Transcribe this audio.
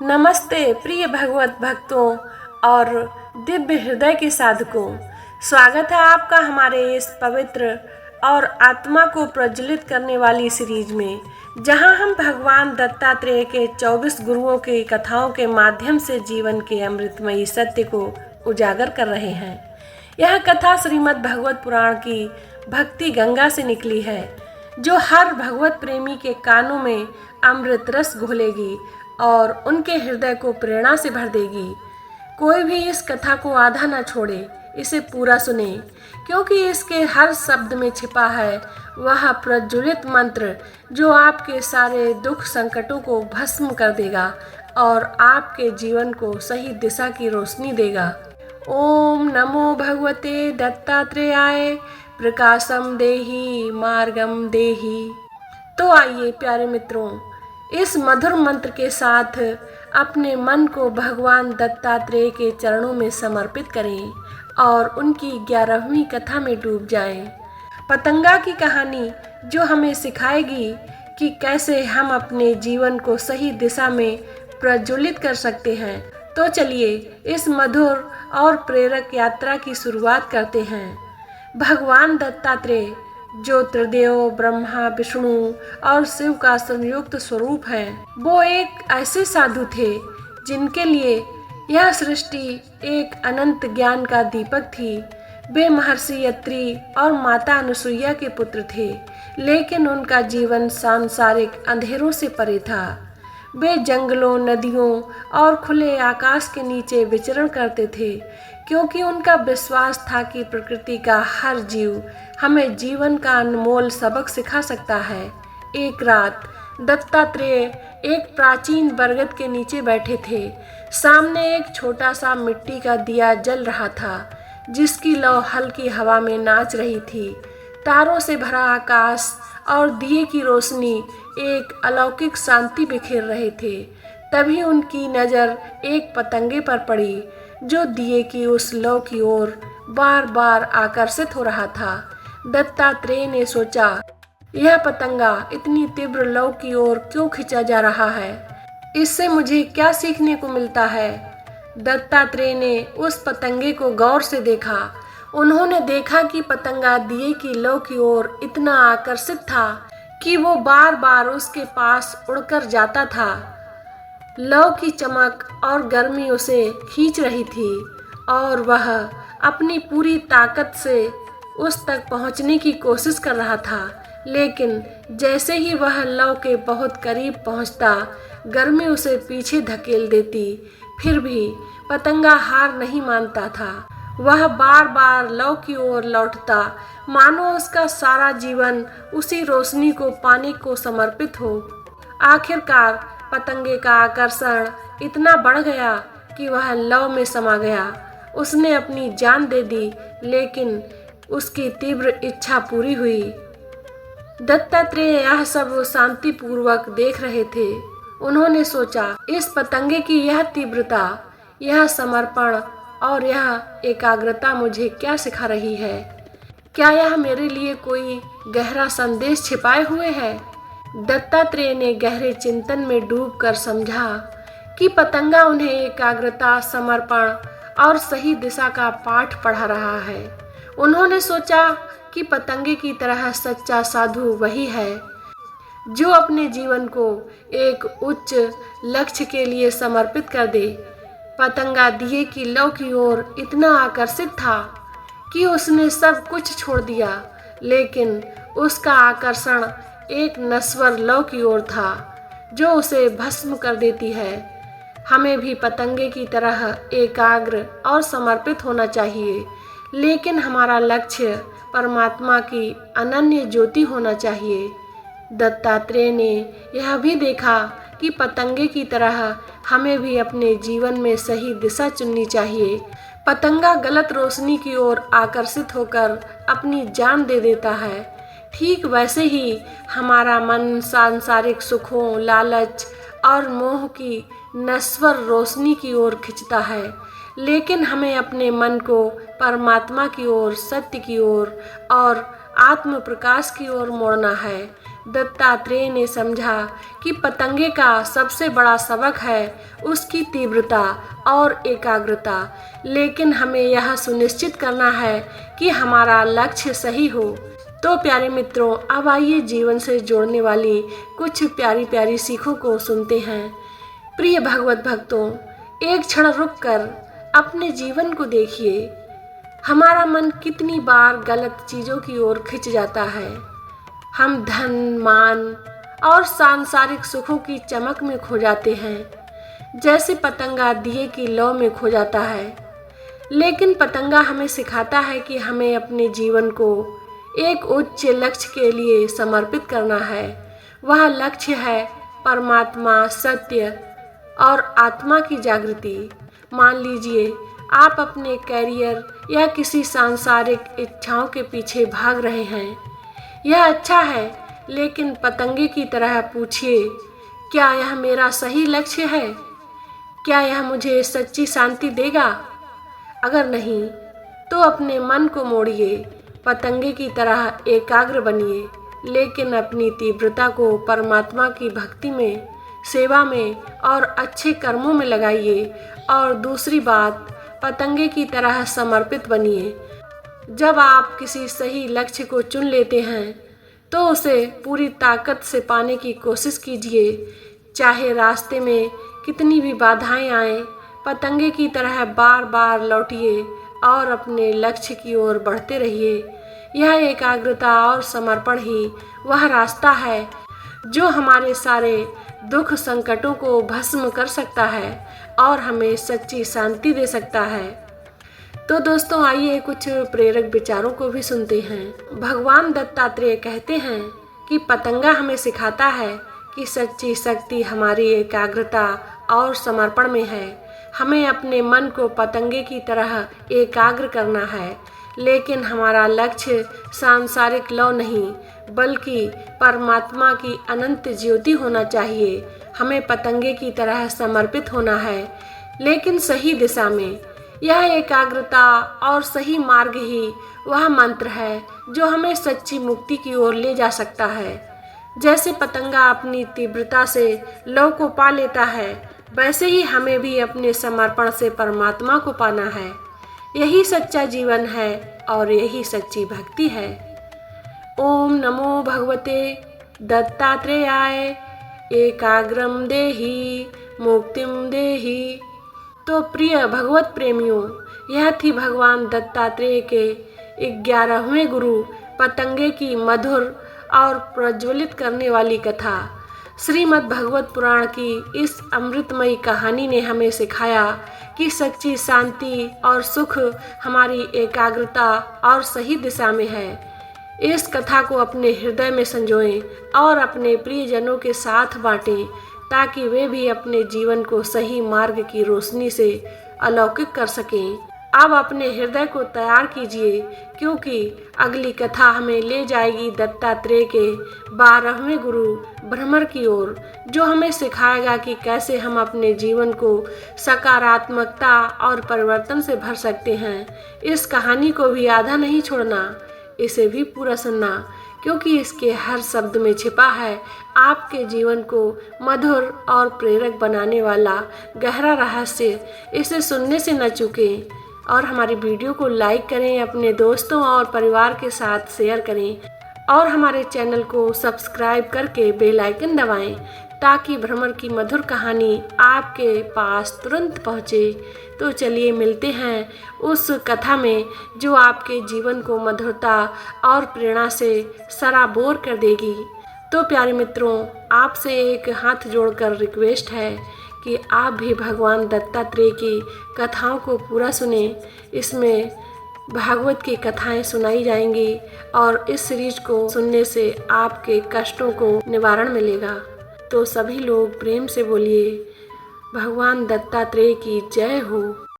नमस्ते प्रिय भगवत भक्तों और दिव्य हृदय के साधकों। स्वागत है आपका हमारे इस पवित्र और आत्मा को प्रज्वलित करने वाली सीरीज में, जहां हम भगवान दत्तात्रेय के 24 गुरुओं की कथाओं के माध्यम से जीवन के अमृतमयी सत्य को उजागर कर रहे हैं। यह कथा श्रीमद् भागवत पुराण की भक्ति गंगा से निकली है, जो हर भगवत प्रेमी के कानों में अमृत रस घोलेगी और उनके हृदय को प्रेरणा से भर देगी। कोई भी इस कथा को आधा न छोड़े, इसे पूरा सुने, क्योंकि इसके हर शब्द में छिपा है वह प्रज्वलित मंत्र जो आपके सारे दुख संकटों को भस्म कर देगा और आपके जीवन को सही दिशा की रोशनी देगा। ओम नमो भगवते दत्तात्रेयाय प्रकाशम देहि मार्गम देहि। तो आइए प्यारे मित्रों, इस मधुर मंत्र के साथ अपने मन को भगवान दत्तात्रेय के चरणों में समर्पित करें और उनकी 11वीं कथा में डूब जाएं। पतंगा की कहानी जो हमें सिखाएगी कि कैसे हम अपने जीवन को सही दिशा में प्रज्वलित कर सकते हैं। तो चलिए इस मधुर और प्रेरक यात्रा की शुरुआत करते हैं। भगवान दत्तात्रेय जो त्रिदेव ब्रह्मा, विष्णु और शिव का संयुक्त स्वरूप है, वो एक ऐसे साधु थे जिनके लिए यह सृष्टि एक अनंत ज्ञान का दीपक थी। वे महर्षि अत्रि और माता अनुसुईया के पुत्र थे, लेकिन उनका जीवन सांसारिक अंधेरों से परे था। वे जंगलों, नदियों और खुले आकाश के नीचे विचरण करते थे, क्योंकि उनका विश्वास था कि प्रकृति का हर जीव हमें जीवन का अनमोल सबक सिखा सकता है। एक रात दत्तात्रेय एक प्राचीन बरगद के नीचे बैठे थे। सामने एक छोटा सा मिट्टी का दिया जल रहा था, जिसकी लौ हल्की हवा में नाच रही थी। तारों से भरा आकाश और दिए की रोशनी एक अलौकिक शांति बिखेर रहे थे। तभी उनकी नज़र एक पतंगे पर पड़ी, जो दिए की उस लौ की ओर बार बार आकर्षित हो रहा था। दत्तात्रेय ने सोचा, यह पतंगा इतनी तीव्र लौ की ओर क्यों खींचा जा रहा है? इससे मुझे क्या सीखने को मिलता है? दत्तात्रेय ने उस पतंगे को गौर से देखा। उन्होंने देखा कि पतंगा दिए की लौ की ओर इतना आकर्षित था कि वो बार बार उसके पास उड़कर जाता था। लौ की चमक और गर्मी उसे खींच रही थी और वह अपनी पूरी ताकत से उस तक पहुंचने की कोशिश कर रहा था। लेकिन जैसे ही वह लौ के बहुत करीब पहुंचता, गर्मी उसे पीछे धकेल देती। फिर भी पतंगा हार नहीं मानता था। वह बार बार लौ की ओर लौटता, मानो उसका सारा जीवन उसी रोशनी को पाने को समर्पित हो। आखिरकार पतंगे का आकर्षण इतना बढ़ गया कि वह लौ में समा गया। उसने अपनी जान दे दी, लेकिन उसकी तीव्र इच्छा पूरी हुई। दत्तात्रेय यह सब शांतिपूर्वक देख रहे थे। उन्होंने सोचा, इस पतंगे की यह तीव्रता, यह समर्पण और यह एकाग्रता मुझे क्या सिखा रही है? क्या यह मेरे लिए कोई गहरा संदेश छिपाए हुए है? दत्तात्रेय ने गहरे चिंतन में डूबकर समझा कि पतंगा उन्हें एकाग्रता, समर्पण और सही दिशा का पाठ पढ़ा रहा है। उन्होंने सोचा कि पतंगे की तरह सच्चा साधु वही है जो अपने जीवन को एक उच्च लक्ष्य के लिए समर्पित कर दे। पतंगा दिए की लौ की ओर इतना आकर्षित था कि उसने सब कुछ छोड़ दिया, लेकिन उसका आकर्षण एक नश्वर लौ की ओर था जो उसे भस्म कर देती है। हमें भी पतंगे की तरह एकाग्र और समर्पित होना चाहिए, लेकिन हमारा लक्ष्य परमात्मा की अनन्य ज्योति होना चाहिए। दत्तात्रेय ने यह भी देखा कि पतंगे की तरह हमें भी अपने जीवन में सही दिशा चुननी चाहिए। पतंगा गलत रोशनी की ओर आकर्षित होकर अपनी जान दे देता है। ठीक वैसे ही हमारा मन सांसारिक सुखों, लालच और मोह की नश्वर रोशनी की ओर खिंचता है, लेकिन हमें अपने मन को परमात्मा की ओर, सत्य की ओर और आत्म प्रकाश की ओर मोड़ना है। दत्तात्रेय ने समझा कि पतंगे का सबसे बड़ा सबक है उसकी तीव्रता और एकाग्रता, लेकिन हमें यह सुनिश्चित करना है कि हमारा लक्ष्य सही हो। तो प्यारे मित्रों, अब आइए जीवन से जोड़ने वाली कुछ प्यारी प्यारी सीखों को सुनते हैं। प्रिय भगवत भक्तों, एक क्षण रुककर अपने जीवन को देखिए। हमारा मन कितनी बार गलत चीज़ों की ओर खिंच जाता है। हम धन, मान और सांसारिक सुखों की चमक में खो जाते हैं, जैसे पतंगा दिए की लौ में खो जाता है। लेकिन पतंगा हमें सिखाता है कि हमें अपने जीवन को एक उच्च लक्ष्य के लिए समर्पित करना है। वह लक्ष्य है परमात्मा, सत्य और आत्मा की जागृति। मान लीजिए आप अपने कैरियर या किसी सांसारिक इच्छाओं के पीछे भाग रहे हैं। यह अच्छा है, लेकिन पतंगे की तरह पूछिए, क्या यह मेरा सही लक्ष्य है? क्या यह मुझे सच्ची शांति देगा? अगर नहीं, तो अपने मन को मोड़िए, पतंगे की तरह एकाग्र बनिए, लेकिन अपनी तीव्रता को परमात्मा की भक्ति में, सेवा में और अच्छे कर्मों में लगाइए। और दूसरी बात, पतंगे की तरह समर्पित बनिए। जब आप किसी सही लक्ष्य को चुन लेते हैं, तो उसे पूरी ताकत से पाने की कोशिश कीजिए। चाहे रास्ते में कितनी भी बाधाएं आएं, पतंगे की तरह बार बार लौटिए और अपने लक्ष्य की ओर बढ़ते रहिए। यह एकाग्रता और समर्पण ही वह रास्ता है जो हमारे सारे दुख संकटों को भस्म कर सकता है और हमें सच्ची शांति दे सकता है। तो दोस्तों, आइए कुछ प्रेरक विचारों को भी सुनते हैं। भगवान दत्तात्रेय कहते हैं कि पतंगा हमें सिखाता है कि सच्ची शक्ति हमारी एकाग्रता और समर्पण में है। हमें अपने मन को पतंगे की तरह एकाग्र करना है, लेकिन हमारा लक्ष्य सांसारिक लौ नहीं, बल्कि परमात्मा की अनंत ज्योति होना चाहिए। हमें पतंगे की तरह समर्पित होना है, लेकिन सही दिशा में। यह एकाग्रता और सही मार्ग ही वह मंत्र है जो हमें सच्ची मुक्ति की ओर ले जा सकता है। जैसे पतंगा अपनी तीव्रता से लौ को पा लेता है, वैसे ही हमें भी अपने समर्पण से परमात्मा को पाना है। यही सच्चा जीवन है और यही सच्ची भक्ति है। ओम नमो भगवते दत्तात्रेयाय। एकाग्रम देहि मुक्तिम देहि। तो प्रिय भगवत प्रेमियों, यह थी भगवान दत्तात्रेय के 11वें गुरु पतंगे की मधुर और प्रज्वलित करने वाली कथा। श्रीमद् भागवत पुराण की इस अमृतमयी कहानी ने हमें सिखाया कि सच्ची शांति और सुख हमारी एकाग्रता और सही दिशा में है। इस कथा को अपने हृदय में संजोएं और अपने प्रियजनों के साथ बांटें, ताकि वे भी अपने जीवन को सही मार्ग की रोशनी से अलौकिक कर सकें। अब अपने हृदय को तैयार कीजिए, क्योंकि अगली कथा हमें ले जाएगी दत्तात्रेय के 12वें गुरु भ्रमर की ओर, जो हमें सिखाएगा कि कैसे हम अपने जीवन को सकारात्मकता और परिवर्तन से भर सकते हैं। इस कहानी को भी आधा नहीं छोड़ना, इसे भी पूरा सुनना, क्योंकि इसके हर शब्द में छिपा है आपके जीवन को मधुर और प्रेरक बनाने वाला गहरा रहस्य। इसे सुनने से न चूकें और हमारी वीडियो को लाइक करें, अपने दोस्तों और परिवार के साथ शेयर करें और हमारे चैनल को सब्सक्राइब करके बेल आइकन दबाएं, ताकि भ्रमर की मधुर कहानी आपके पास तुरंत पहुँचे। तो चलिए मिलते हैं उस कथा में जो आपके जीवन को मधुरता और प्रेरणा से सराबोर कर देगी। तो प्यारे मित्रों, आपसे एक हाथ जोड़कर रिक्वेस्ट है कि आप भी भगवान दत्तात्रेय की कथाओं को पूरा सुने। इसमें भागवत की कथाएं सुनाई जाएंगी और इस सीरीज को सुनने से आपके कष्टों को निवारण मिलेगा। तो सभी लोग प्रेम से बोलिए, भगवान दत्तात्रेय की जय हो।